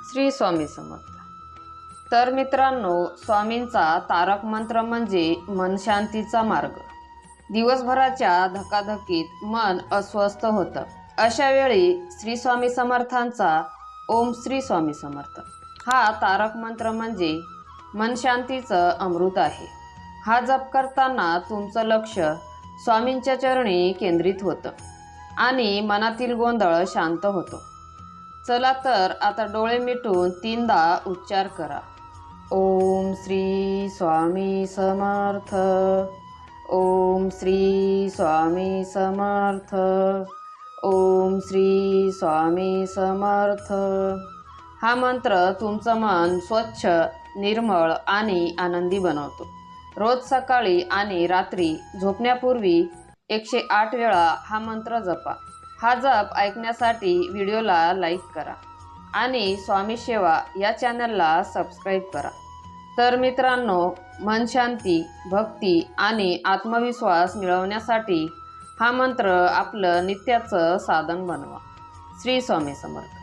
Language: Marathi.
श्री स्वामी समर्थ। तर मित्रांनो, स्वामींचा तारक मंत्र म्हणजे मन शांतीचा मार्ग। दिवसभराच्या धकाधकीत मन अस्वस्थ होतं, अशा वेळी श्री स्वामी समर्थांचा ओम श्री स्वामी समर्थ हा तारक मंत्र म्हणजे मन शांतीचं अमृत आहे। हा जप करताना तुमचं लक्ष स्वामींच्या चरणी केंद्रित होतं आणि मनातील गोंधळ शांत होतो। चला तर आता डोळे मिटून 3दा उच्चार करा। ओम श्री स्वामी समर्थ, ओम श्री स्वामी समर्थ, ओम श्री स्वामी समर्थ। हा मंत्र तुमचं मन स्वच्छ, निर्मळ आणि आनंदी बनवतो। रोज सकाळी आणि रात्री झोपण्यापूर्वी 108 वेळा हा मंत्र जपा। हा जप ऐकण्यासाठी व्हिडिओला लाईक करा आणि स्वामी सेवा या चॅनलला सबस्क्राईब करा। तर मित्रांनो, मन शांती, भक्ती आणि आत्मविश्वास मिळवण्यासाठी हा मंत्र आपलं नित्याचं साधन बनवा। श्री स्वामी समर्थ।